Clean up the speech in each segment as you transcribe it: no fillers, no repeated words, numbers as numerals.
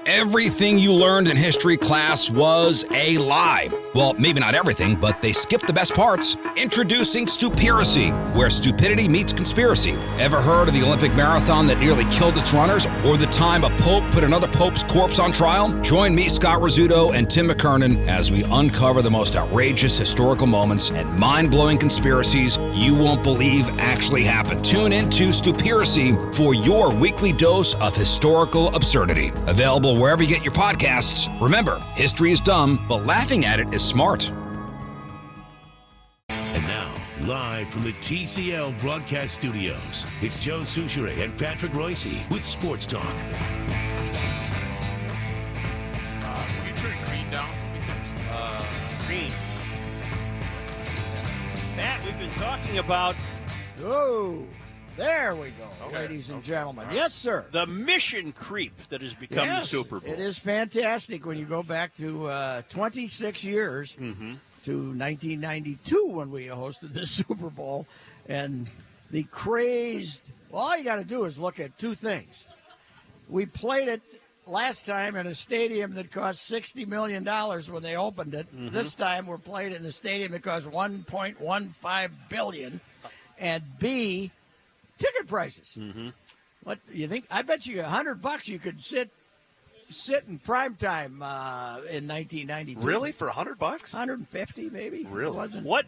Everything you learned in history class was a lie. Well, maybe not everything, but they skipped the best parts. Introducing Stupiracy, where stupidity meets conspiracy. Ever heard of the Olympic marathon that nearly killed its runners? Or the time a pope put another pope's corpse on trial? Join me, Scott Rizzuto, and Tim McKernan as we uncover the most outrageous historical moments and mind-blowing conspiracies you won't believe actually happened. Tune into Stupiracy for your weekly dose of historical absurdity. Available wherever you get your podcasts. Remember, history is dumb, but laughing at it is smart. And now, live from the TCL broadcast studios, it's Joe Souchere and Patrick Royce with Sports Talk. Will you turn green down for me? Green. Matt, we've been talking about Oh, there we go, Okay, ladies and okay. gentlemen. All right. Yes, sir. the mission creep that has become the Yes, Super Bowl. It is fantastic when you go back to 26 years to 1992 when we hosted the Super Bowl, and the crazed. Well, all you got to do is look at two things. We played it last time in a stadium that cost $60 million when they opened it. This time we're playing it in a stadium that cost $1.15 billion, and B, ticket prices. What do you think? I bet you $100 you could sit in prime time in 1992. Really? For $100? 150 maybe. Really? It wasn't. What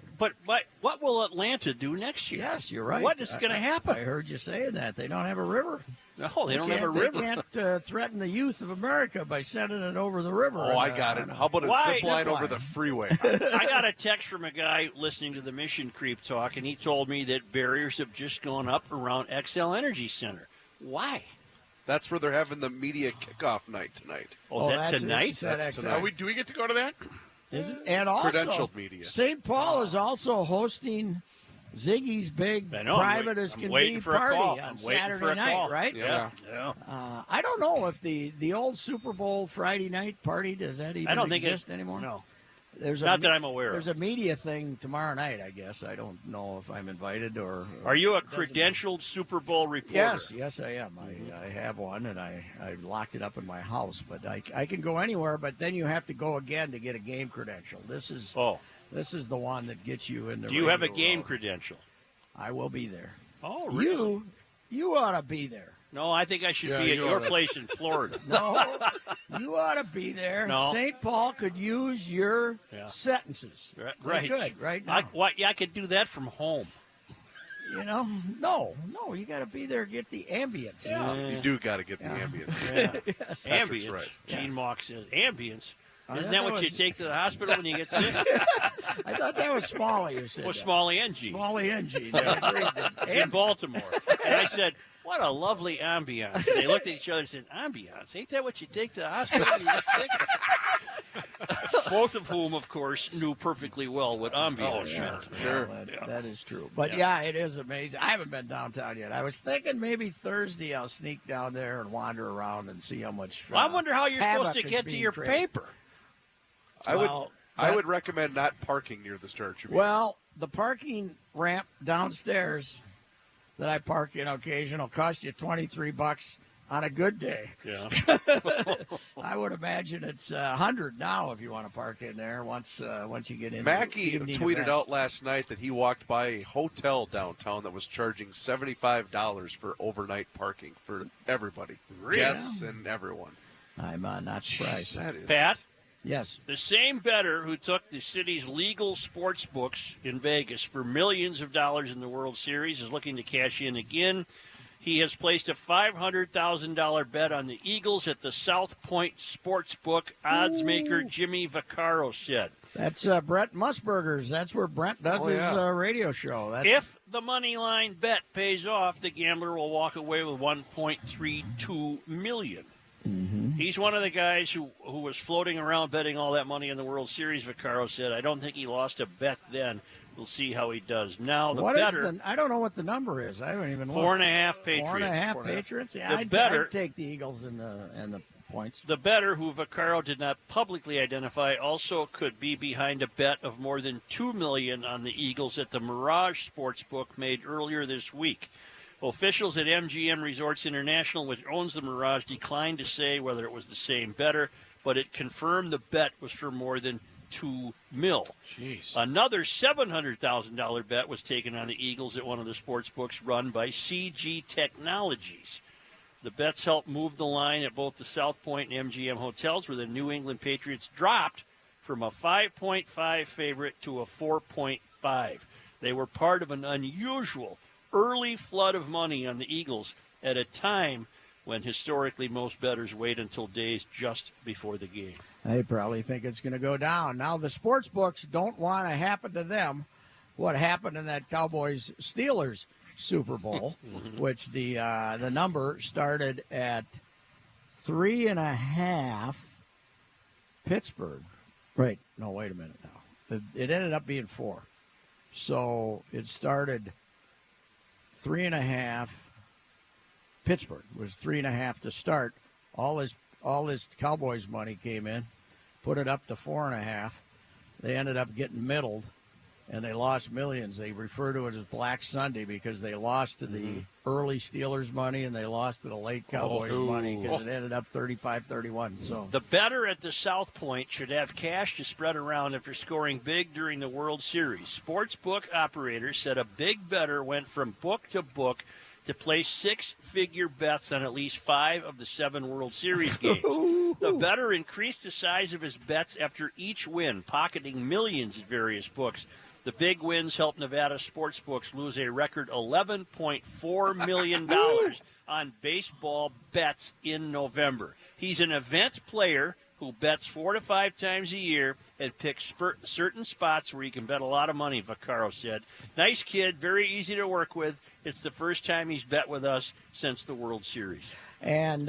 will Atlanta do next year? Yes, you're right. What is going to happen? I heard you saying that they don't have a river. No, they don't have a river. They can't threaten the youth of America by sending it over the river. Oh, I got it. How about a Why? zip line Zip over line. the freeway? I got a text from a guy listening to the Mission Creep talk, and he told me that barriers have just gone up around XL Energy Center. Why? That's where they're having the media kickoff night tonight. Oh, that's it. tonight? Is that That's XL? tonight. Do we get to go to that? Is it? And also, Credentialed media. St. Paul is also hosting Ziggy's big I know, private I'm as can waiting be for a party call. on I'm waiting Saturday for a night, call. right? Yeah. I don't know if the old Super Bowl Friday night party, does that even I don't think exist anymore? No. There's Not that I'm aware of. There's a media thing tomorrow night, I guess. I don't know if I'm invited or. Are you a Doesn't matter. credentialed Super Bowl reporter? Yes, I am. I have one, and I locked it up in my house. But I can go anywhere, but then you have to go again to get a game credential. This is the one that gets you in the Do you have a radio game row. credential? I will be there. Oh, really? You ought to be there. No, I think I should Yeah, be at you your oughta. place in Florida. No, you ought to be there. No. St. Paul could use your Yeah. sentences. Right. They could, right now. I could do that from home. You know, no, you got to be there. Get the ambience. You do got to get the ambience. Yeah. Patrick's Ambience. right. Gene Mock says ambience. Isn't thought that that what you was- take to the hospital when you get sick? I thought that was Smalley who said Well, that. Smalley and Gene. Smalley and Gene. I agreed. In Baltimore. And I said, what a lovely ambiance. And they looked at each other and said, ambiance? Ain't that what you take to the hospital when you get sick? Both of whom, of course, knew perfectly well what ambiance meant. Sure. That is true. But yeah, it is amazing. I haven't been downtown yet. I was thinking maybe Thursday I'll sneak down there and wander around and see how much. Well, I wonder how you're supposed to havoc is get to being your created. paper. I would recommend not parking near the Star Tribune. Well, the parking ramp downstairs that I park in occasion will cost you $23 on a good day. Yeah. I would imagine it's 100 now if you want to park in there once you get in. Mackey evening tweeted events. out last night that he walked by a hotel downtown that was charging $75 for overnight parking for everybody, Really? guests and everyone. I'm not surprised. That is Pat, Yes. the same bettor who took the city's legal sports books in Vegas for millions of dollars in the World Series is looking to cash in again. He has placed a $500,000 bet on the Eagles at the South Point Sportsbook. Odds maker Jimmy Vaccaro said, That's Brett Musburger's. That's where Brent does his radio show. That's, if the money line bet pays off, the gambler will walk away with $1.32 million. He's one of the guys who was floating around betting all that money in the World Series, Vaccaro said. I don't think he lost a bet then. We'll see how he does. Now, the what is bettor, I don't know what the number is. I haven't even looked. 4.5 Patriots. 4.5 Patriots? Yeah, The I'd bettor- take the Eagles and the points. The bettor, who Vaccaro did not publicly identify, also could be behind a bet of more than $2 million on the Eagles at the Mirage Sportsbook made earlier this week. Officials at MGM Resorts International, which owns the Mirage, declined to say whether it was the same bettor, but it confirmed the bet was for more than $2 million. Jeez. Another $700,000 bet was taken on the Eagles at one of the sports books run by CG Technologies. The bets helped move the line at both the South Point and MGM hotels, where the New England Patriots dropped from a 5.5 favorite to a 4.5. They were part of an unusual early flood of money on the Eagles at a time when historically most bettors wait until days just before the game. They probably think it's going to go down. Now, the sports books don't want to happen to them what happened in that Cowboys-Steelers Super Bowl, which the number started at 3.5 Pittsburgh. Right. No, wait a minute now. It ended up being 4. So it started 3.5. Pittsburgh was 3.5 to start. All this Cowboys money came in, put it up to 4.5. They ended up getting middled, and they lost millions. They refer to it as Black Sunday because they lost to the early Steelers money and they lost to the late Cowboys money because it ended up 35-31. So the bettor at the South Point should have cash to spread around after scoring big during the World Series. Sportsbook operators said a big bettor went from book to book to place 6-figure bets on at least 5 of the 7 World Series games. The bettor increased the size of his bets after each win, pocketing millions at various books. The big wins helped Nevada sportsbooks lose a record $11.4 million on baseball bets in November. He's an event player who bets 4 to 5 times a year and picks certain spots where he can bet a lot of money, Vaccaro said. Nice kid, very easy to work with. It's the first time he's bet with us since the World Series. And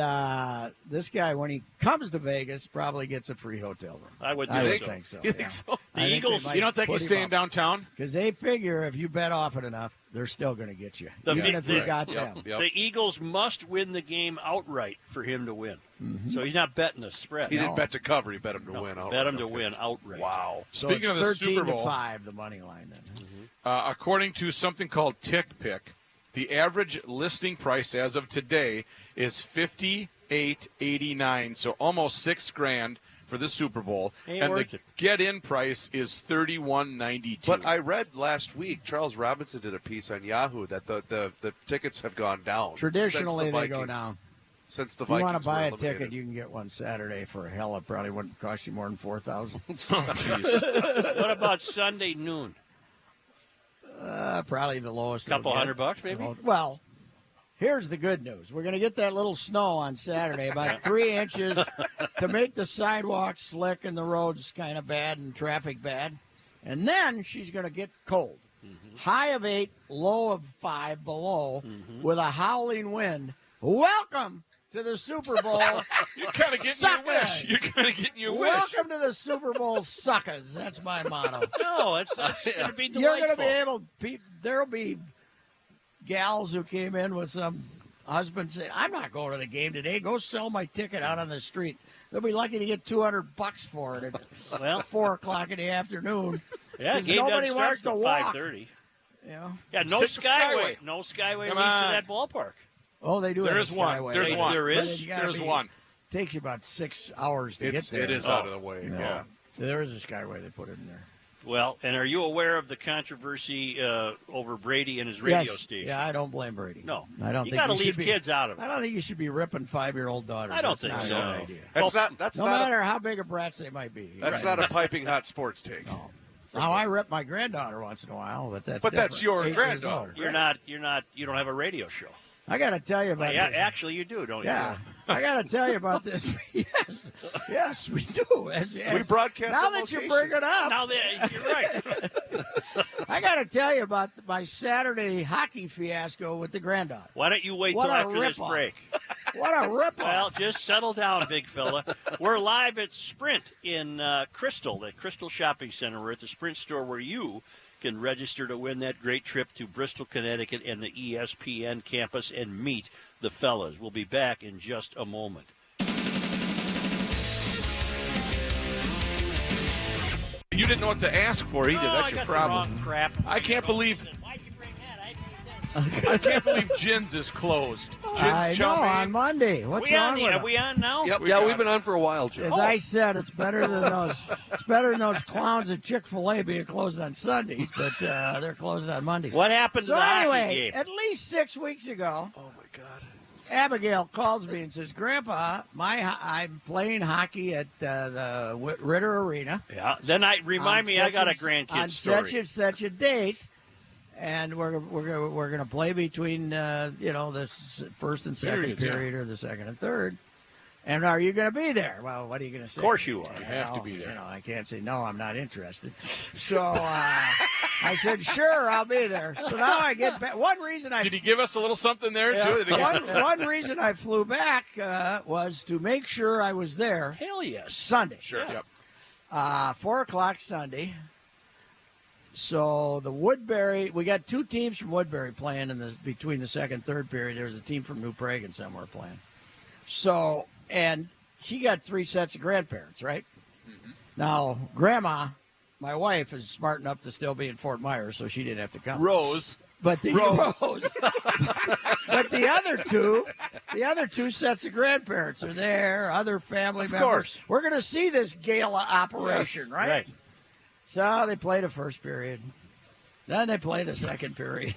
this guy, when he comes to Vegas, probably gets a free hotel room. I would think so. You think so? The Eagles, You don't think he's staying downtown? Because they figure if you bet often enough, they're still going to get you, even if you got them. Yep. The Eagles must win the game outright for him to win. So he's not betting the spread. He didn't bet to cover. He bet him to win outright. Bet him to win outright. Wow. So Speaking it's of the Super Bowl, 13-5, the money line then. According to something called TickPick, the average listing price as of today is $58.89, so almost $6,000 for the Super Bowl, Ain't and worth the it. get-in price is $31.92. But I read last week, Charles Robinson did a piece on Yahoo that the tickets have gone down. Traditionally, since the they go Vikings- down. Since the If you Vikings want to buy were a ticket, eliminated. you can get one Saturday for hell. It probably wouldn't cost you more than $4,000. What about Sunday noon? Probably the lowest. it'll Couple get. $100 maybe? Well, here's the good news. We're going to get that little snow on Saturday, about 3 inches, to make the sidewalks slick and the roads kind of bad and traffic bad. And then she's going to get cold. High of 8, low of 5 below, with a howling wind. Welcome to the Super Bowl. You're kind of getting your wish. Suckers. You're kind of getting your wish. Welcome to the Super Bowl, suckers. That's my motto. No, it's going to be delightful. You're going to be able. There'll be gals who came in with some husband saying, "I'm not going to the game today. Go sell my ticket out on the street." They'll be lucky to get $200 for it at Well, 4:00 in the afternoon. yeah, 'Cause game nobody doesn't wants start to till walk. 5:30. You know? Yeah, no Take the Skyway. Skyway. No Skyway Come leads on. to that ballpark. Oh, they do. There have is a one. Skyway. There's one. There is? There's one. Takes you about 6 hours to get It there. is out of the way. You know? Yeah. There is a Skyway they put in there. Well, and are you aware of the controversy over Brady and his radio Yes. station? Yeah, I don't blame Brady. No. I don't You think got to he should leave be- kids out of I it. don't think you should be ripping 5-year-old daughters. I don't That's think not so. a good No. idea. That's No not matter how big of brats they might be. that's not a piping hot sports take. No. Now I rip my granddaughter once in a while, but that's That's different. your 8 years granddaughter. old. You don't have a radio show. I got to tell you about Yeah, this. actually you do, don't you? Yeah, I got to tell you about this. yes, we do. We broadcast now on that you location. bring it up. Now that you're right. I got to tell you about my Saturday hockey fiasco with the granddaughter. Why don't you wait What till a after this ripoff. break? What a ripoff! Well, just settle down, big fella. We're live at Sprint in Crystal, the Crystal Shopping Center. We're at the Sprint store where you can register to win that great trip to Bristol, Connecticut and the ESPN campus and meet the fellas. We'll be back in just a moment. You didn't know what to ask for either. Oh, That's I your got problem. The wrong crap. I can't believe. Why'd you bring that? I didn't need I can't believe Gins is closed. Gins I know, Chow Mein. on Monday. What's wrong with Are them? we on now? Yep. We Yeah, got we've been on for a while, Joe. As I said, it's better than those. It's better than those clowns at Chick-fil-A being closed on Sundays, but they're closed on Mondays. What happened to So the hockey anyway, game? at least 6 weeks ago, Oh my God. Abigail calls me and says, "Grandpa, I'm playing hockey at the Ritter Arena. Yeah. Then remind me, I got a grandkid on story. such and such a date, and we're going to play between the first and second Periods, yeah. period or the second and third. And are you going to be there? Well, what are you going to say? Of course you are. You have to be there. I can't say no. I'm not interested. So I said, sure, I'll be there. So now I get back. One reason I Did he give us a little something there, too? Did he- one reason I flew back was to make sure I was there Hell yes. Sunday. Sure, yep. 4:00 Sunday. So the Woodbury, we got two teams from Woodbury playing between the second and third period. There was a team from New Prague and somewhere playing. So, and she got 3 sets of grandparents, right? Mm-hmm. Now, Grandma, my wife, is smart enough to still be in Fort Myers, so she didn't have to come. Rose. But the Rose. but the other two sets of grandparents are there, other family Of members. course. We're going to see this gala operation, right? Right. So they play the first period. Then they play the second period.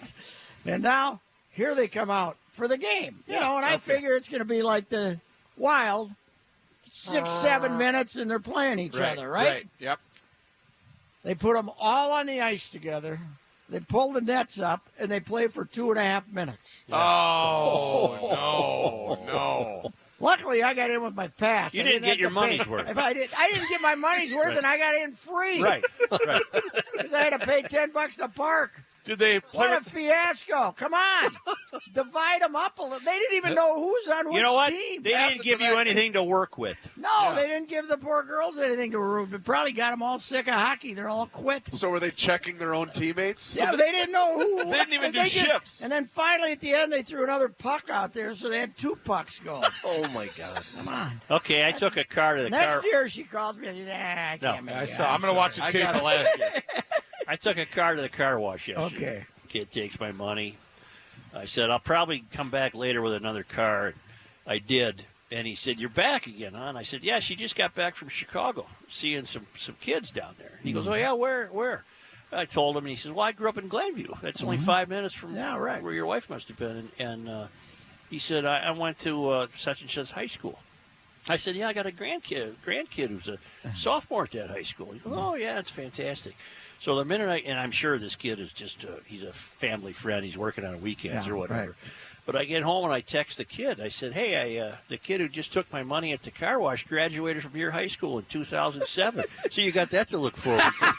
And now here they come out for the game. You know, and I figure it's going to be like the Wild, 6-7 minutes, and they're playing each other, right? Yep. They put them all on the ice together. They pull the nets up, and they play for 2.5 minutes. Oh, no. Luckily, I got in with my pass. You I didn't get have your to pay. money's worth. If I didn't get my money's worth, and I got in free. Right. Right. Because I had to pay $10 to park. Did they play What a with, fiasco. Come on. Divide them up a little. They didn't even know who was on which You know what? team. They didn't give you anything to work with. No, they didn't give the poor girls anything to root. It probably got them all sick of hockey. They're all quit. So were they checking their own teammates? Yeah, they didn't know who. They didn't even and do they just- shifts. And then finally at the end, they threw another puck out there, so they had 2 pucks going. Oh my God. Come on. Okay, I took a car to the car. Next year, she calls me and she says, I No, can't make I it. saw. I'm going to watch the I tape got of it. last year. I took a car to the car wash yesterday. Okay. Kid takes my money. I said, I'll probably come back later with another car. I did. And he said, you're back again, huh? And I said, yeah, she just got back from Chicago, seeing some kids down there. He goes, oh, yeah, where? I told him, and he says, well, I grew up in Glenview. That's only 5 minutes from where your wife must have been. And he said, I went to such and such high school. I said, yeah, I got a grandkid who's a sophomore at that high school. He goes, oh, yeah, that's fantastic. So the minute and I'm sure this kid is just, he's a family friend. He's working on weekends or whatever. Right. But I get home and I text the kid. I said, hey, the kid who just took my money at the car wash graduated from your high school in 2007. So you got that to look forward to.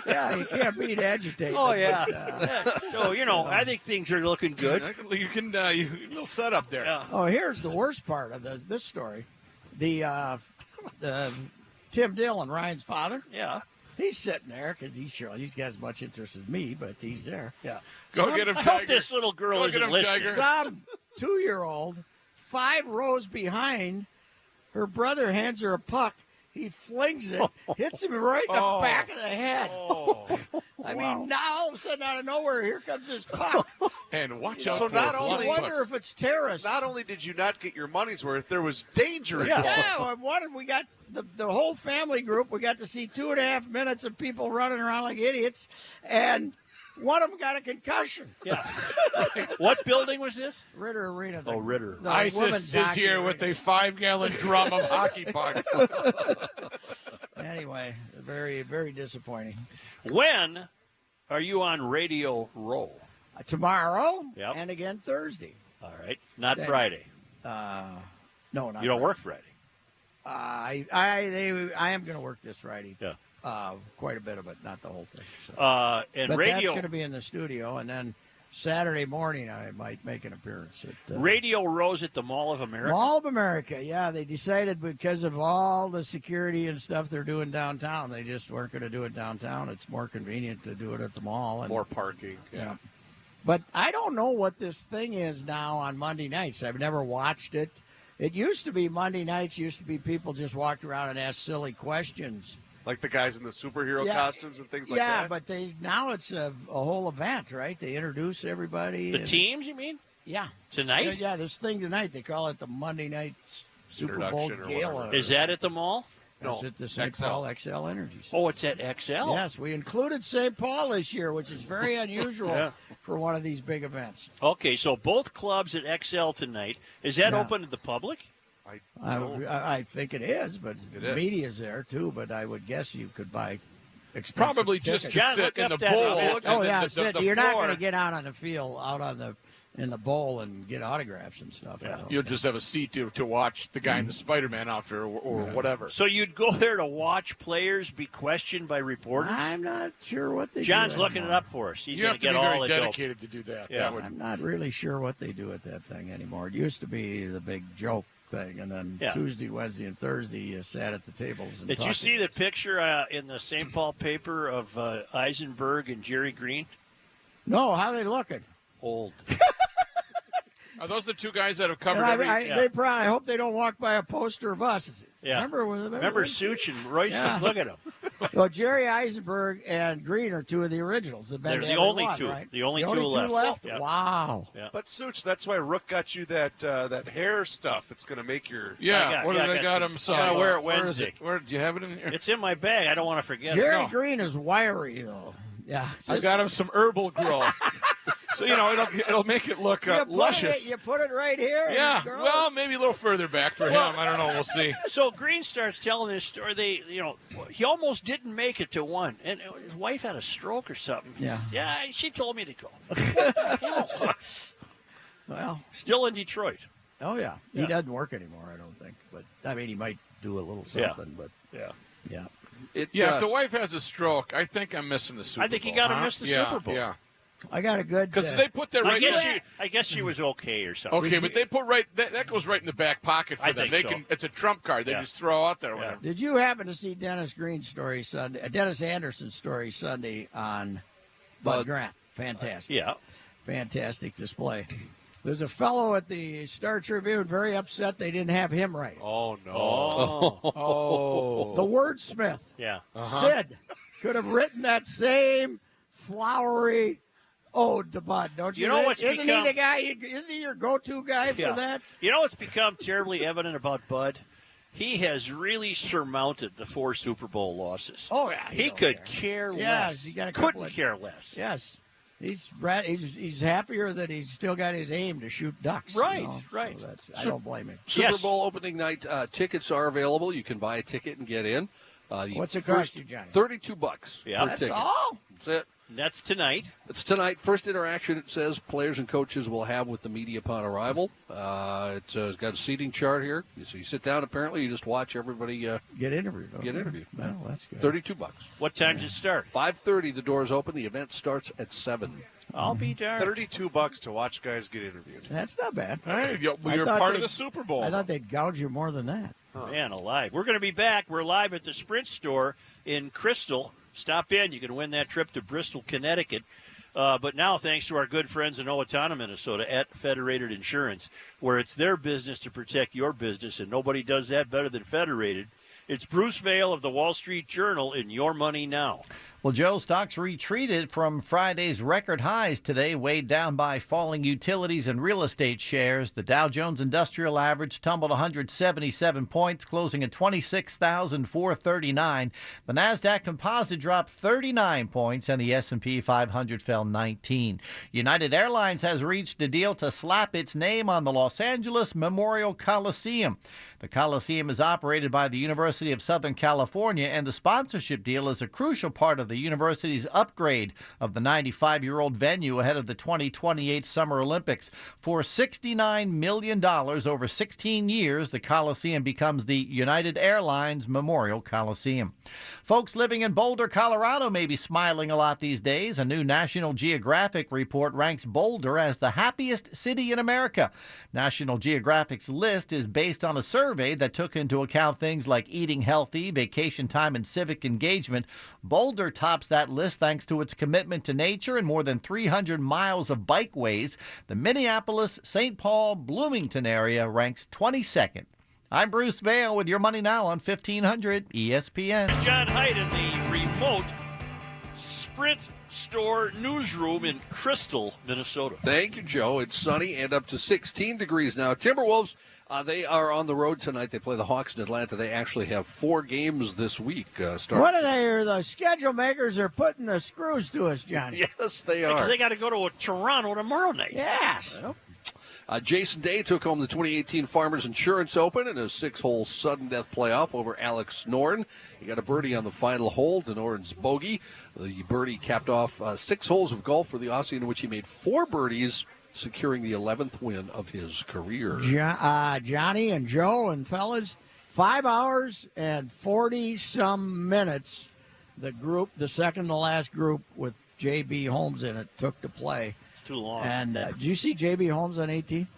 Yeah, you can't beat agitating. Oh, yeah. But, So, I think things are looking good. You can, little setup there. Yeah. oh, here's the worst part of this story. The Tim Dillon, Ryan's father, Yeah. he's sitting there because he's got as much interest as me, but he's there. Yeah. Go get him, I hope Tiger. this little girl Go isn't get him, listening. Tiger. Some 2-year-old, 5 rows behind, her brother hands her a puck. He flings it, hits him right in the back of the head. I mean, now all of a sudden, out of nowhere, here comes this puck. And watch out So for not a only- I blunt wonder puck. if it's terrorists. Not only did you not get your money's worth, there was danger Yeah, involved. we got the whole family group. We got to see 2.5 minutes of people running around like idiots, and one of them got a concussion. Yeah. What building was this? Ritter Arena. Oh, Ritter. the ISIS women's is hockey here with arena. a 5-gallon drum of hockey pucks. Anyway, very, very disappointing. When are you on Radio Row? Tomorrow Yep. and again Thursday. All right. Not Then- Friday. No, not You don't Friday. work Friday. I am going to work this Friday. Yeah. Quite a bit of it, not the whole thing. So. And but that's radio going to be in the studio, and then Saturday morning I might make an appearance at Radio Row's at the Mall of America. Mall of America. Yeah, they decided because of all the security and stuff they're doing downtown, they just weren't going to do it downtown. It's more convenient to do it at the mall. And, More parking. yeah. But I don't know what this thing is now on Monday nights. I've never watched it. It used to be Monday nights used to be people just walked around and asked silly questions Like the guys in the superhero Yeah. costumes and things like Yeah, that? but now it's a whole event, right? They introduce everybody. The and- teams, you mean? Yeah. Tonight? Yeah, this thing tonight, they call it the Monday Night Super Bowl Introduction or Gala. whatever. Is that at the mall? It's No, at the St. XL. Paul XL Energy Center. Oh, it's at XL. Yes, we included St. Paul this year, which is very unusual Yeah. for one of these big events. Okay, so both clubs at XL tonight. Is that Yeah. open to the public? I think it is, but It the is. media's there too. But I would guess you could buy expensive Probably just tickets. to John, sit look in up the that bowl. event. and Oh then yeah, the you're not floor, going to get out on the field, in the bowl and get autographs and stuff. I don't You'll think. just have a seat to watch the guy in the Spider-Man outfit or whatever. So you'd go there to watch players be questioned by reporters? I'm not sure what they John's do looking it anymore. up for us. He's You going have to to get be all very the dope. dedicated to do that. Yeah. That would, I'm not really sure what they do at that thing anymore. It used to be the big joke thing, and then Yeah. Tuesday, Wednesday, and Thursday you sat at the tables and Did you talked. see the picture in the St. Paul paper of Eisenberg and Jerry Green? No, how they looking? Old. are those the two guys that have covered And every? I hope they don't walk by a poster of us. Yeah. Remember Such and Royce? Yeah. Look at them. Well, Jerry Eisenberg and Green are two of the originals. They've been They're to the every only one, two. right? The only two left. Yeah. Wow. Yeah. But Such, that's why Rook got you that hair stuff. It's going to make your. Yeah, what did I got some- him? I'm gonna wear it Where is Wednesday. it? Where do you have it in here? It's in my bag. I don't want to forget Jerry it. Green is wiry though. Yeah. I got him some herbal grow. So it'll make it look luscious. You put it right here. and Yeah, it grows. well, maybe a little further back for him. I don't know. We'll see. So Green starts telling this story. He almost didn't make it to one, and his wife had a stroke or something. Yeah. She told me to go. What the hell? Well, Still in Detroit. oh yeah. He Yeah. doesn't work anymore, I don't think. But I mean, he might do a little Yeah. something. But Yeah. yeah. Yeah, if the wife has a stroke, I think I'm missing the Super Bowl. I think you got to huh? miss the Yeah, Super Bowl. Yeah, I got a good. because they put that right. I guess she was okay or something. Okay, but they put that goes right in the back pocket for I them. think They so. can. It's a trump card. They Yeah. just throw out there. Or Yeah. whatever. Did you happen to see Dennis Green's story Sunday? Dennis Anderson's story Sunday on Bud Grant. Fantastic. Yeah. Fantastic display. There's a fellow at the Star Tribune very upset they didn't have him right. Oh, no. Oh. The wordsmith, Yeah. Sid, could have written that same flowery ode to Bud, don't you? You know think? what's Isn't become- he the guy? Isn't he your go-to guy for Yeah. that? You know what's become terribly evident about Bud? He has really surmounted the 4 Super Bowl losses. Oh yeah, He don't could care. care Yes, less. he got a couple Couldn't of- care less. Yes, he's happier that he's still got his aim to shoot ducks. you Right, know? right. So I don't blame him. Super Yes. Bowl opening night tickets are available. You can buy a ticket and get in. What's it cost you, Johnny? $32 Yeah. per That's ticket. all. That's it. That's tonight. It's tonight. First interaction, it says, players and coaches will have with the media upon arrival. It's got a seating chart here. So you sit down, apparently, you just watch everybody Get interviewed. okay. get interviewed. Well, that's good. $32. What time does it start? 5:30, the doors open. The event starts at 7. I'll be darned. $32 to watch guys get interviewed. That's not bad. Hey, you're I thought part of they- the Super Bowl. I thought they'd gouge you more than that. Man alive. We're going to be back. We're live at the Sprint store in Crystal. Stop in. You can win that trip to Bristol, Connecticut. But now, thanks to our good friends in Owatonna, Minnesota, at Federated Insurance, where it's their business to protect your business, and nobody does that better than Federated. It's Bruce Vail of the Wall Street Journal in Your Money Now. Well, Joe, stocks retreated from Friday's record highs today, weighed down by falling utilities and real estate shares. The Dow Jones Industrial Average tumbled 177 points, closing at 26,439. The Nasdaq Composite dropped 39 points, and the S&P 500 fell 19. United Airlines has reached a deal to slap its name on the Los Angeles Memorial Coliseum. The Coliseum is operated by the University of Southern California, and the sponsorship deal is a crucial part of the university's upgrade of the 95-year-old venue ahead of the 2028 Summer Olympics. For $69 million over 16 years, the Coliseum becomes the United Airlines Memorial Coliseum. Folks living in Boulder, Colorado may be smiling a lot these days. A new National Geographic report ranks Boulder as the happiest city in America. National Geographic's list is based on a survey that took into account things like eating healthy, vacation time, and civic engagement. Boulder tops that list thanks to its commitment to nature and more than 300 miles of bikeways. The Minneapolis, St. Paul, Bloomington area ranks 22nd I'm Bruce Vail with your Money Now on 1500 ESPN. John Hyde in the remote Sprint store newsroom in Crystal, Minnesota. Thank you, Joe. It's sunny and up to 16 degrees now. Timberwolves, they are on the road tonight. They play the Hawks in Atlanta. They actually have 4 games this week. What are they? Or the schedule makers are putting the screws to us, Johnny. Yes, they are. They got to go to Toronto tomorrow night. Yes. Well, Jason Day took home the 2018 Farmers Insurance Open in a 6-hole sudden death playoff over Alex Noren. He got a birdie on the final hole to Noren's bogey. The birdie capped off 6 holes of golf for the Aussie, in which he made 4 birdies, securing the 11th win of his career. Johnny and Joe and fellas, 5 hours and 40-some minutes. The second to last group with J.B. Holmes in it took to play. Too long. And did you see J.B. Holmes on 18?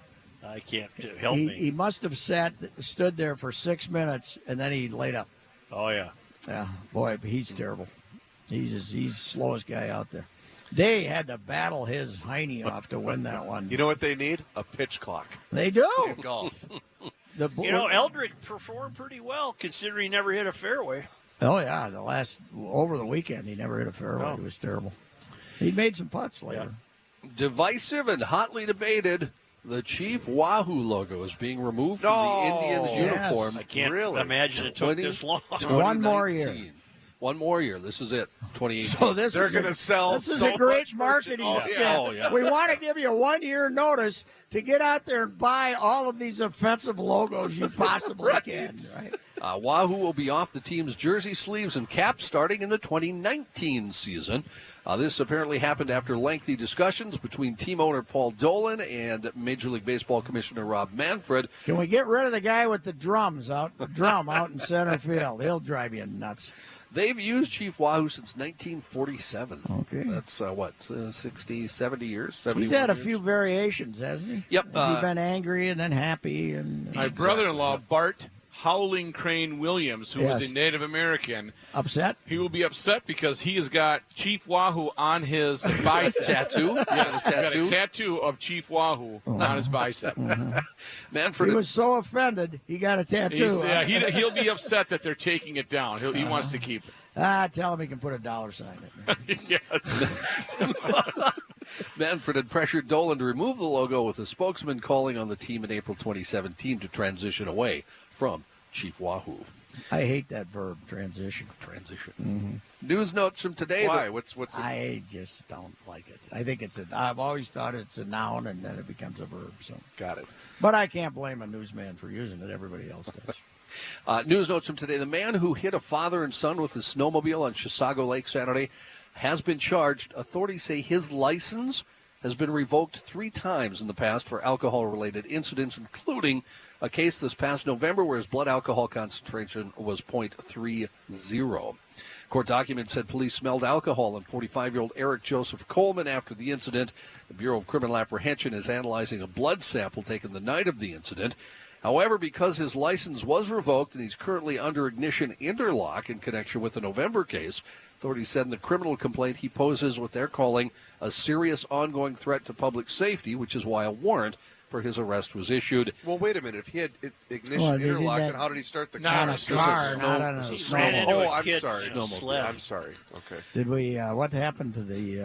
I can't help me. He must have stood there for 6 minutes, and then he laid up. Oh, yeah. Yeah, boy, he's terrible. He's the slowest guy out there. They had to battle his hiney off to win that one. You know what they need? A pitch clock. They do. In golf. Eldrick performed pretty well, considering he never hit a fairway. Oh, yeah, over the weekend, he never hit a fairway. Oh. It was terrible. He made some putts later. Yeah. Divisive and hotly debated, the Chief Wahoo logo is being removed from the Indians uniform. I can't imagine it took this long. 1 more year. 1 more year. This is it. 2018. So They're going to sell. This is so a great much marketing merchandise. step. Oh, yeah. We want to give you a 1 year notice to get out there and buy all of these offensive logos you possibly can. Right? Wahoo will be off the team's jersey sleeves and caps starting in the 2019 season. This apparently happened after lengthy discussions between team owner Paul Dolan and Major League Baseball Commissioner Rob Manfred. Can we get rid of the guy with the drum out in center field? He'll drive you nuts. They've used Chief Wahoo since 1947. Okay. That's, 60, 70 years? 71 He's had a years? few variations, hasn't he? Yep. Has he been angry and then happy? And My brother-in-law, Bart Howling Crane Williams, who was a Native American, upset? He will be upset because he has got Chief Wahoo on his bicep. Tattoo? Yes, he's got a tattoo of Chief Wahoo on his bicep. Manfred He was so offended, he got a tattoo. He'll be upset that they're taking it down. He wants to keep it. Tell him he can put a dollar sign in it. Yes. Manfred had pressured Dolan to remove the logo, with a spokesman calling on the team in April 2017 to transition away from Chief Wahoo. I hate that verb, transition. News notes from today. Why? What's it? I just don't like it. I think I've always thought it's a noun and then it becomes a verb. So Got it. But I can't blame a newsman for using it. Everybody else does. News notes from today. The man who hit a father and son with his snowmobile on Chisago Lake Saturday has been charged. Authorities say his license has been revoked 3 times in the past for alcohol-related incidents, including a case this past November where his blood alcohol concentration was .30. Court documents said police smelled alcohol in 45-year-old Eric Joseph Coleman after the incident. The Bureau of Criminal Apprehension is analyzing a blood sample taken the night of the incident. However, because his license was revoked and he's currently under ignition interlock in connection with the November case, authorities said in the criminal complaint he poses what they're calling a serious ongoing threat to public safety, which is why a warrant for his arrest was issued. Well, wait a minute. If he had ignition interlock, then how did he start the car? Not on a car, not on a snowmobile. Oh, I'm sorry. Sled. I'm sorry. Okay. Did we? What happened to the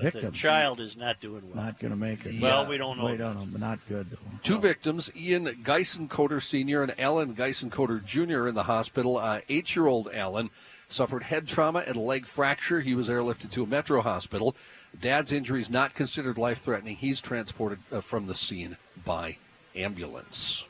victim? The child is not doing well. Not going to make it. Well, we don't know. We don't know, but not good. Though. 2 victims, Ian Geisencoder Sr. and Alan Geisencoder Jr. in the hospital. 8-year-old Alan suffered head trauma and a leg fracture. He was airlifted to a Metro hospital. Dad's injuries not considered life-threatening. He's transported from the scene by ambulance.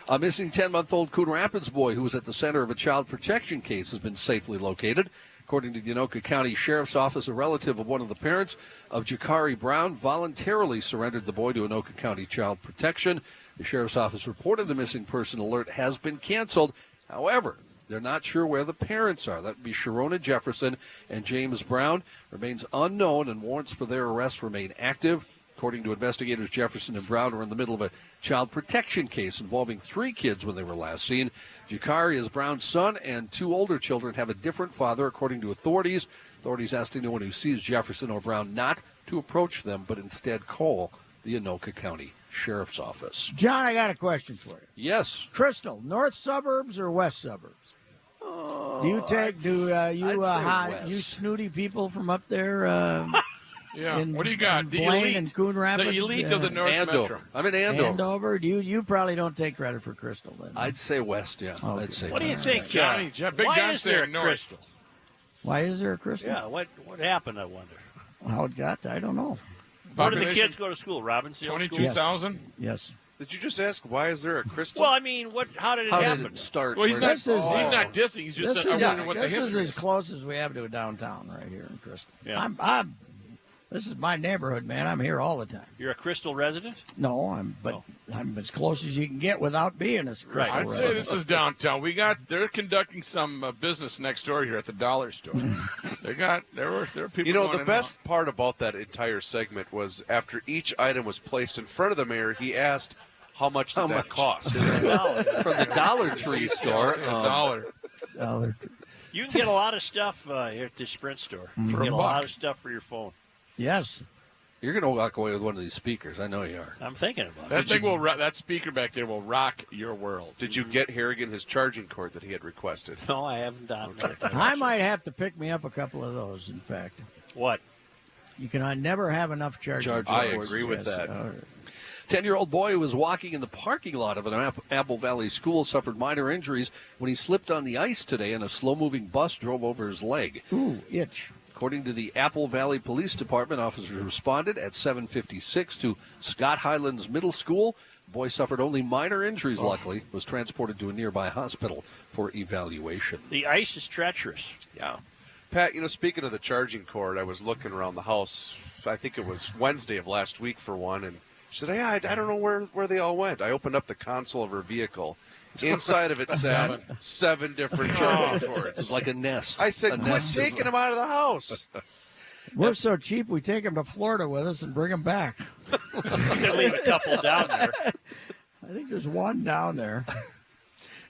A missing 10-month-old Coon Rapids boy who was at the center of a child protection case has been safely located. According to the Anoka County Sheriff's Office, a relative of one of the parents of Jakari Brown voluntarily surrendered the boy to Anoka County Child Protection. The Sheriff's Office reported the missing person alert has been canceled. However, they're not sure where the parents are. That would be Sharona Jefferson and James Brown. Remains unknown, and warrants for their arrest remain active. According to investigators, Jefferson and Brown were in the middle of a child protection case involving 3 kids when they were last seen. Jakari is Brown's son, and 2 older children have a different father, according to authorities. Authorities asking anyone who sees Jefferson or Brown not to approach them, but instead call the Anoka County Sheriff's Office. John, I got a question for you. Yes. Crystal, north suburbs or west suburbs? Do you take? You snooty people from up there? Yeah. In, What do you got? The Blaine elite. and Coon Rapids? The elite of the North Andover. Metro. I'm in Andover. Andover. You probably don't take credit for Crystal then. I'd say west, yeah. Okay. I'd say What do you west. think, Johnny, Big why John is there a saying north. Crystal? Why is there a Crystal? Yeah, what happened, I wonder? How it got? I don't know. Where do the Population, kids go to school? Robbinsdale School? 22,000? Yes. Did you just ask why is there a Crystal? Well, I mean, how did it How happen? did it start? Well, he's Where not, did- he's not dissing. He's just This saying, is, I wonder what the this is history as is. close as we have to a downtown right here in Crystal. Yeah. This is my neighborhood, man. I'm here all the time. You're a Crystal resident? No, I'm as close as you can get without being a Crystal Right. I'd say resident. this is downtown. They're conducting some business next door here at the dollar store. there were people. You know, going the in and best part about that entire segment was after each item was placed in front of the mayor, he asked, how much did that cost? From the Dollar Tree store. out. $1. You can get a lot of stuff here at this Sprint store. You can get a lot of stuff for your phone. Yes. You're going to walk away with one of these speakers. I know you are. I'm thinking about That it. thing that speaker back there will rock your world. Did you get Harrigan his charging cord that he had requested? No, I haven't done that. I might have to pick me up a couple of those, in fact. What? You can never have enough charging. I cords. agree with that. All right. 10-year-old boy who was walking in the parking lot of an Apple Valley school suffered minor injuries when he slipped on the ice today and a slow-moving bus drove over his leg. Ooh, itch. According to the Apple Valley Police Department, officers responded at 7:56 to Scott Highlands Middle School. The boy suffered only minor injuries, luckily, was transported to a nearby hospital for evaluation. The ice is treacherous. Yeah. Pat, speaking of the charging cord, I was looking around the house. I think it was Wednesday of last week for one, and she said, hey, I don't know where they all went. I opened up the console of her vehicle. Inside of it sat 7 different charging cords. It's like a nest. I said, quit nest taking them out of the house. We're so cheap, we take them to Florida with us and bring them back. You can leave a couple down there. I think there's one down there.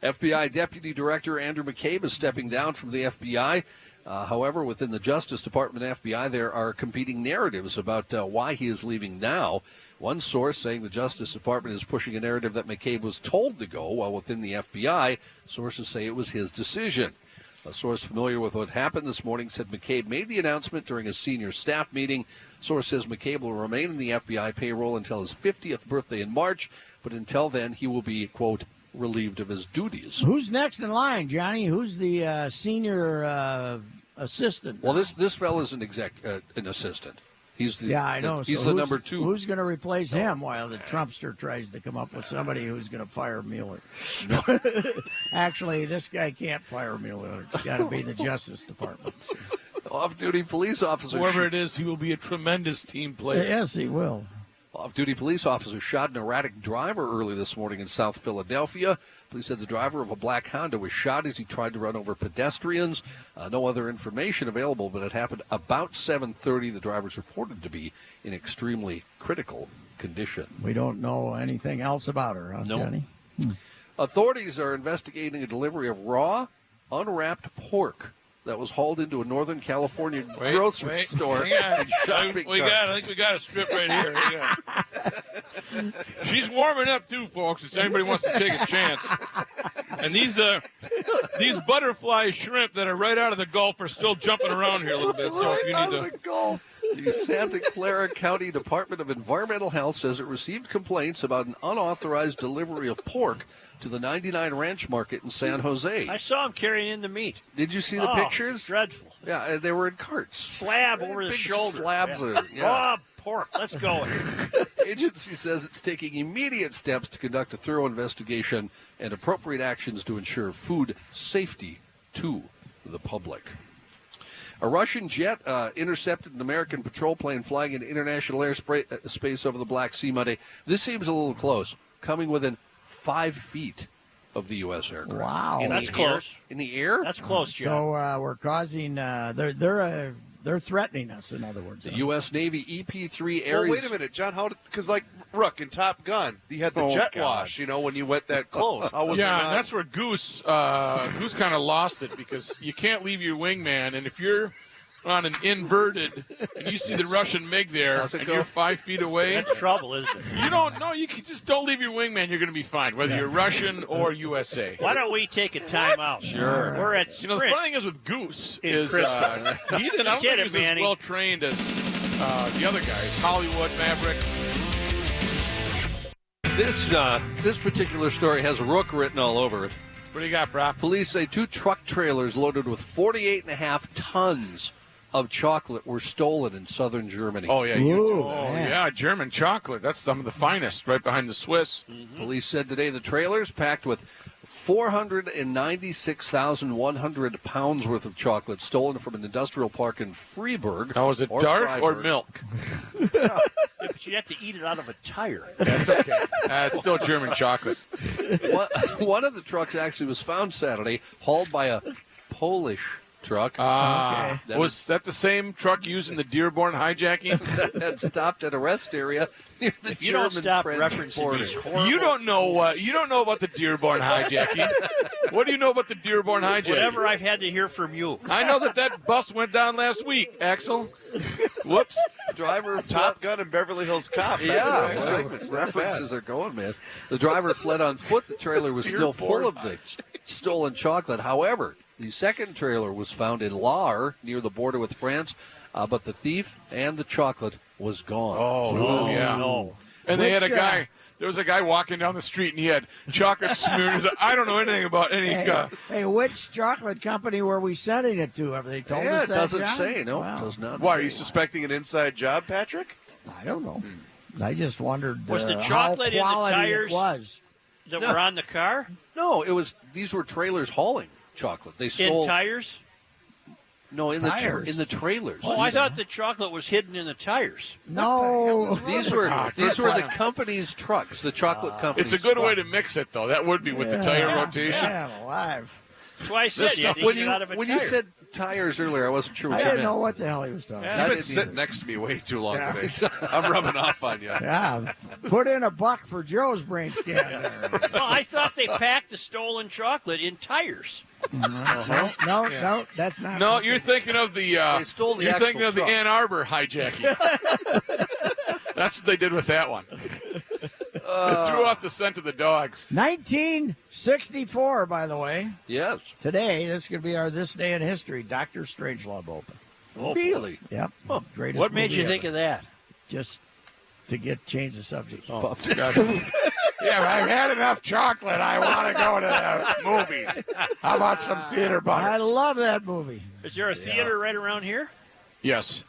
FBI Deputy Director Andrew McCabe is stepping down from the FBI. However, within the Justice Department and FBI, there are competing narratives about why he is leaving now. One source saying the Justice Department is pushing a narrative that McCabe was told to go, while within the FBI, sources say it was his decision. A source familiar with what happened this morning said McCabe made the announcement during a senior staff meeting. Source says McCabe will remain in the FBI payroll until his 50th birthday in March, but until then he will be, quote, relieved of his duties. Who's next in line, Johnny? Who's the senior assistant? Well, this fella's an assistant. He's the I know. He's So the number 2. Who's going to replace him while the Trumpster tries to come up with somebody who's going to fire Mueller? Actually, this guy can't fire Mueller. It's got to be the Justice Department. Off-duty police officer. Whoever it is, he will be a tremendous team player. Yes, he will. Off-duty police officer shot an erratic driver early this morning in South Philadelphia. Police said the driver of a black Honda was shot as he tried to run over pedestrians. No other information available, but it happened about 7:30. The driver's reported to be in extremely critical condition. We don't know anything else about her, huh, No. Johnny? Authorities are investigating a delivery of raw, unwrapped pork that was hauled into a Northern California grocery store. Hang on. and shopping I think we got a strip right here. Hang on. She's warming up too, folks. If anybody wants to take a chance. And these butterfly shrimp that are right out of the Gulf are still jumping around here a little bit. So if you need to. The Santa Clara County Department of Environmental Health says it received complaints about an unauthorized delivery of pork to the 99 Ranch Market in San Jose. I saw him carrying in the meat. Did you see the pictures? Dreadful. Yeah, they were in carts. Slab over the Big shoulder. slabs Yeah. of Raw pork. Let's go. Agency says it's taking immediate steps to conduct a thorough investigation and appropriate actions to ensure food safety to the public. A Russian jet intercepted an American patrol plane flying into international airspace over the Black Sea Monday. This seems a little close, coming within 5 feet of the U.S. aircraft. Wow. That's close. In the air? That's close, John. So we're causing. They're threatening us. In other words, The U.S. Navy EP-3 Ares. Well, wait a minute, John. Because like Rook in Top Gun, you had the jet wash. When you went that close. How was it Yeah, not? that's where Goose kind of lost it because you can't leave your wingman, and if you're on an inverted, and you see the Russian MiG there, How's it and go? you're 5 feet away. That's trouble, isn't it? You don't know. You can just don't leave your wingman. You're going to be fine, whether you're Russian or USA. Why don't we take a timeout? Sure. We're at You know, the Sprint. funny thing is with Goose In is Christmas. he didn't. I don't Get think it, he was as Manny. well trained as the other guys. Hollywood Maverick. This particular story has Rook written all over it. What do you got, Brock? Police say 2 truck trailers loaded with 48.5 tons of chocolate were stolen in southern Germany. Oh, yeah, you do. Oh, yeah, German chocolate. That's some of the finest, right behind the Swiss. Police said today the trailers packed with 496,100 pounds worth of chocolate stolen from an industrial park in Freiburg. Now, was it dark or Freiburg. milk? Yeah, but you have to eat it out of a tire. That's okay. It's still German chocolate. One of the trucks actually was found Saturday, hauled by a Polish truck. Okay. Was that the same truck used in the Dearborn hijacking? Had stopped at a rest area near the If you German don't stop French referencing border. these horrible, You don't know you don't know about the Dearborn hijacking. What do you know about the Dearborn hijacking? whatever I've had to hear from you. I know that bus went down last week, Axel. Whoops. Driver Top Gun and Beverly Hills Cop. Yeah, Back-to-back segments. Not bad. references are going, man. The driver fled on foot. The trailer was still full of the stolen chocolate. However, the second trailer was found in Lahr, near the border with France, but the thief and the chocolate was gone. Oh, yeah. No. And they had a Which, guy. There was a guy walking down the street, and he had chocolate smeared. He's like, I don't know anything about any. Hey, which chocolate company were we sending it to? Have they told Yeah, us it that, doesn't John? say. No, Wow. it does not Why, say. are you suspecting an inside job, Patrick? I don't know. I just wondered Was the how chocolate in the quality tires? it was. That were on the car? No, these were trailers hauling chocolate. They In stole tires? no in Tires. the trailers. Oh, I thought the chocolate was hidden in the tires. No. These were the company's trucks, the chocolate company's It's a good way to trucks. mix it, though. That would be with the tire rotation. Man alive. That's why I said you had to When eat it out of a you tire. said tires earlier, I wasn't sure I what you didn't meant. know what the hell he was talking Yeah. about. You've been Didn't sitting either. next to me way too long Yeah. today. I'm rubbing off on you. Yeah, put in a buck for Joe's brain scan there. No, I thought they packed the stolen chocolate in tires. No, that's not. No, you're thinking of the. They stole the You're thinking actual of truck. the Ann Arbor hijacking. That's what they did with that one. They threw off the scent of the dogs. 1964, by the way. Yes, Today, this is going to be our This Day in History. Dr. Strangelove open. really. Yep. Greatest What made movie you think ever. of that? Just to change the subject. God. Yeah, I've had enough chocolate. I want to go to the movies. How about some theater I butter? love that movie. Is there a theater right around here? Yes.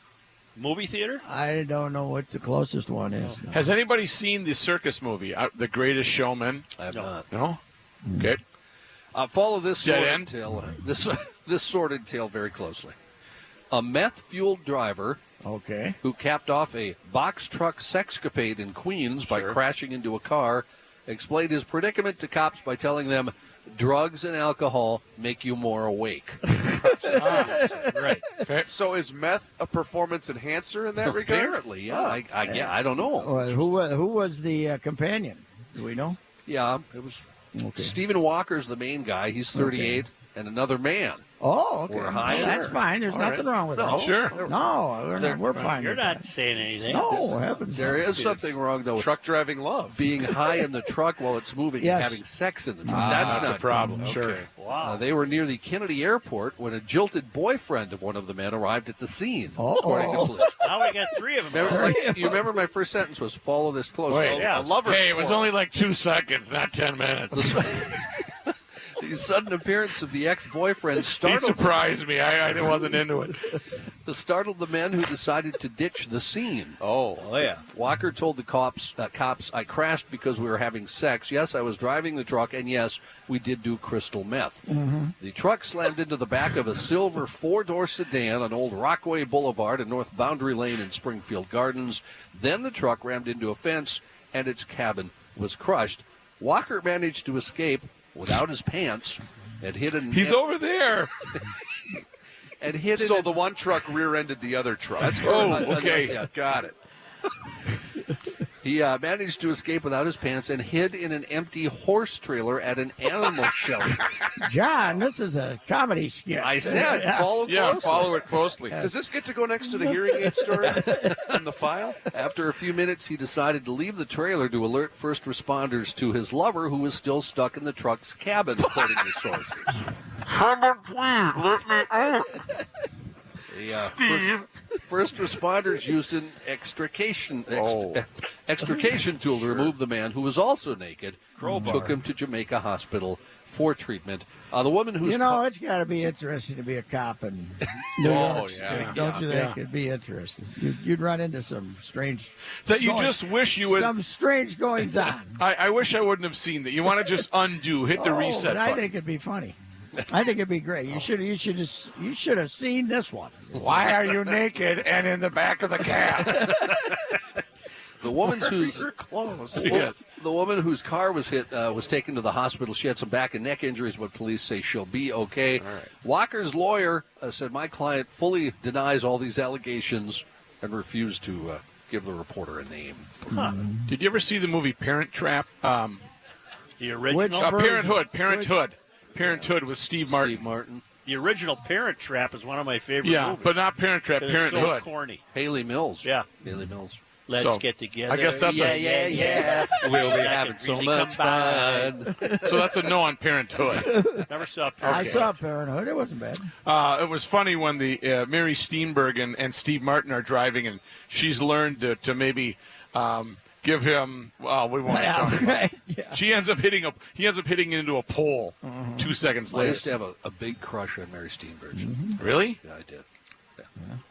Movie theater? I don't know what the closest one is. No. Has anybody seen the circus movie, The Greatest Showman? I have not. No? Okay. Follow this Dead sordid end? tale. This sordid tale very closely. A meth-fueled driver Okay. who capped off a box truck sexcapade in Queens by crashing into a car explained his predicament to cops by telling them drugs and alcohol make you more awake. Right. Okay. So is meth a performance enhancer in that regard? Apparently, yeah. I don't know. Who was the companion? Do we know? Yeah, it was Okay. Stephen Walker's the main guy. He's 38, and another man. Oh, okay. We're high Well, that's there. fine. There's nothing wrong with No, that. Sure. No, we're fine. You're with not that. saying anything. No, heavens. There no. is something wrong, though, with Truck driving love. being high in the truck while it's moving Yes. and having sex in the truck. That's That's not a problem. good. Sure. Okay. Wow. They were near the Kennedy Airport when a jilted boyfriend of one of the men arrived at the scene. According to Oh, police. Now we got three of them. Remember, you remember my first sentence was follow this closely. Wait. Yeah. A lover's Hey, it was quarrel. only like 2 seconds, not 10 minutes. The sudden appearance of the ex-boyfriend He startled surprised me. I wasn't into it. the men who decided to ditch the scene. Oh. Oh, yeah. Walker told the cops, I crashed because we were having sex. Yes, I was driving the truck, and yes, we did do crystal meth. The truck slammed into the back of a silver four-door sedan on Old Rockaway Boulevard and North Boundary Lane in Springfield Gardens. Then the truck rammed into a fence, and its cabin was crushed. Walker managed to escape without his pants and hit an He's over there. and hit So it. the one truck rear-ended the other truck. That's Oh, okay. Yeah. Got it. He managed to escape without his pants and hid in an empty horse trailer at an animal shelter. John, this is a comedy skit. I said, follow closely. Follow it closely. Does this get to go next to the hearing aid story in the file? After a few minutes, he decided to leave the trailer to alert first responders to his lover, who was still stuck in the truck's cabin, according to sources. Someone please let me out. The first responders used an extrication tool to remove the man, who was also naked. Took him to Jamaica Hospital for treatment. The woman who's it's got to be interesting to be a cop in New York. Yeah. Don't you think it'd be interesting? You'd run into some strange That you just wish you would. some strange goings on. I wish I wouldn't have seen that. You want to just undo, hit the reset but I button. think it'd be funny. I think it'd be great. You should have seen this one. Why are you naked and in the back of the cab? the woman whose clothes. Yes. the woman whose car was hit was taken to the hospital. She had some back and neck injuries, but police say she'll be okay. Walker's lawyer said, "My client fully denies all these allegations and refused to give the reporter a name." Did you ever see the movie Parent Trap? The original. Parenthood with Steve Martin. Steve Martin. The original Parent Trap is one of my favorite movies. But not Parent Trap, It's Parenthood. so corny. Haley Mills. Yeah. Haley Mills. Let's get together. I guess that's yeah. We'll be I having could so really much combine. fun. So that's a no on Parenthood. Never saw I Parent saw Parenthood. It wasn't bad. It was funny when the Mary Steenburgen and Steve Martin are driving, and she's learned to maybe give him. Well, we won't. talk about it. Right. Yeah. He ends up hitting into a pole 2 seconds I later. used to have a big crush on Mary Steenburgen. Really? Yeah, I did. Yeah.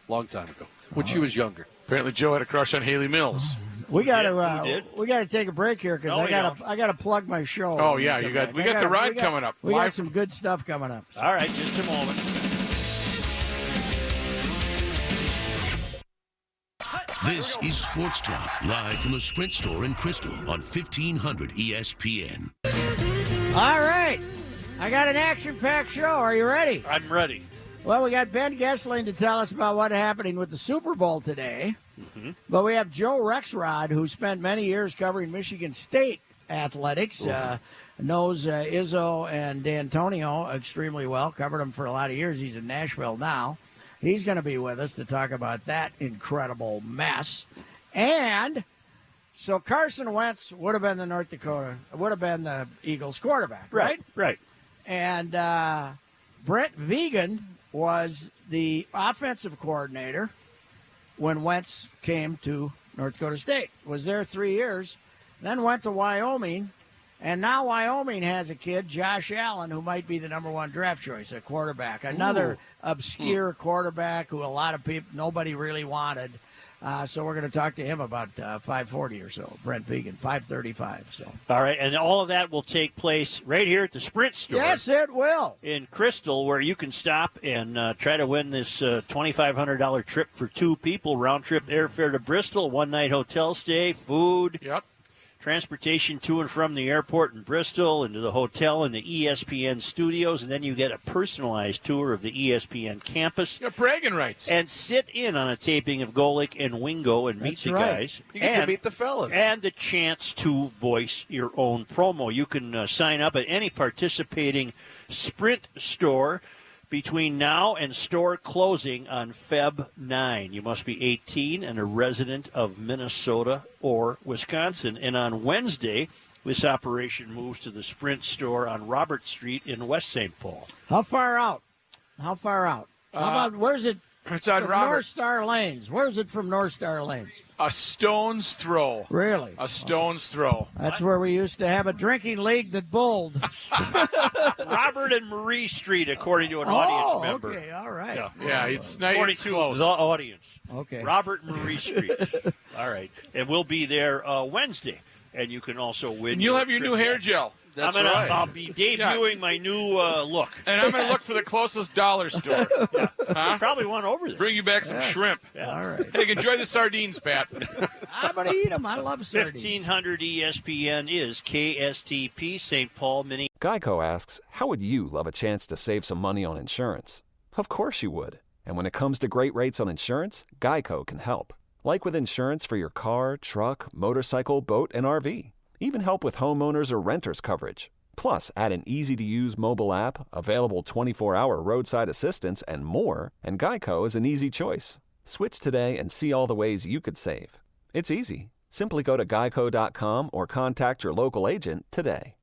Long time ago, when she was younger. Apparently, Joe had a crush on Haley Mills. We got who did? to take a break here because No, I got to plug my show. Oh, when yeah, come you got- back. we got the ride coming up. We got Live some good stuff coming up. All right, just a moment. This is Sports Talk, live from the Sprint store in Crystal on 1500 ESPN. All right, I got an action-packed show. Are you ready? I'm ready. Well, we got Ben Gessling to tell us about what's happening with the Super Bowl today. But we have Joe Rexrod, who spent many years covering Michigan State athletics, knows Izzo and D'Antonio extremely well, covered them for a lot of years. He's in Nashville now. He's going to be with us to talk about that incredible mess. And so Carson Wentz would have been the Eagles quarterback, right? Right. And Brent Vegan was the offensive coordinator when Wentz came to North Dakota State. Was there 3 years, then went to Wyoming, and now Wyoming has a kid, Josh Allen, who might be the number one draft choice, a quarterback. Another obscure quarterback who a lot of people, nobody really wanted. So we're going to talk to him about 5:40 or so. Brent Vegan, 5:35. So. All right, and all of that will take place right here at the Sprint store. Yes, it will. In Crystal, where you can stop and try to win this $2,500 trip for two people, round-trip airfare to Bristol, one-night hotel stay, food, transportation to and from the airport in Bristol, into the hotel in the ESPN studios, and then you get a personalized tour of the ESPN campus. You got bragging rights. And sit in on a taping of Golic and Wingo and meet That's the right. guys. You get to meet the fellas. And the chance to voice your own promo. You can sign up at any participating Sprint store between now and store closing on Feb 9. You must be 18 and a resident of Minnesota or Wisconsin. And on Wednesday, this operation moves to the Sprint store on Robert Street in West St. Paul. How far out? How about, where's it? It's on from Robert. North Star Lanes. Where's it from North Star Lanes? A stone's throw. Really? A stone's throw. That's where we used to have a drinking league that bowled. Robert and Marie Street, according to an audience member. Okay, all right. Yeah, it's nice. According It's to close. the audience. Okay. Robert and Marie Street. All right. And we'll be there Wednesday. And you can also win. And you'll have your new hair gel. That's I'll right. be debuting my new look. And I'm going to look for the closest dollar store. Huh? Probably one over there. Bring you back some shrimp. All right. Hey, enjoy the sardines, Pat. I'm going to eat them. I love sardines. 1500 ESPN is KSTP, St. Paul, Minneapolis. Geico asks, how would you love a chance to save some money on insurance? Of course you would. And when it comes to great rates on insurance, Geico can help. Like with insurance for your car, truck, motorcycle, boat, and RV. Even help with homeowners or renters coverage. Plus, add an easy-to-use mobile app, available 24-hour roadside assistance, and more, and Geico is an easy choice. Switch today and see all the ways you could save. It's easy. Simply go to geico.com or contact your local agent today.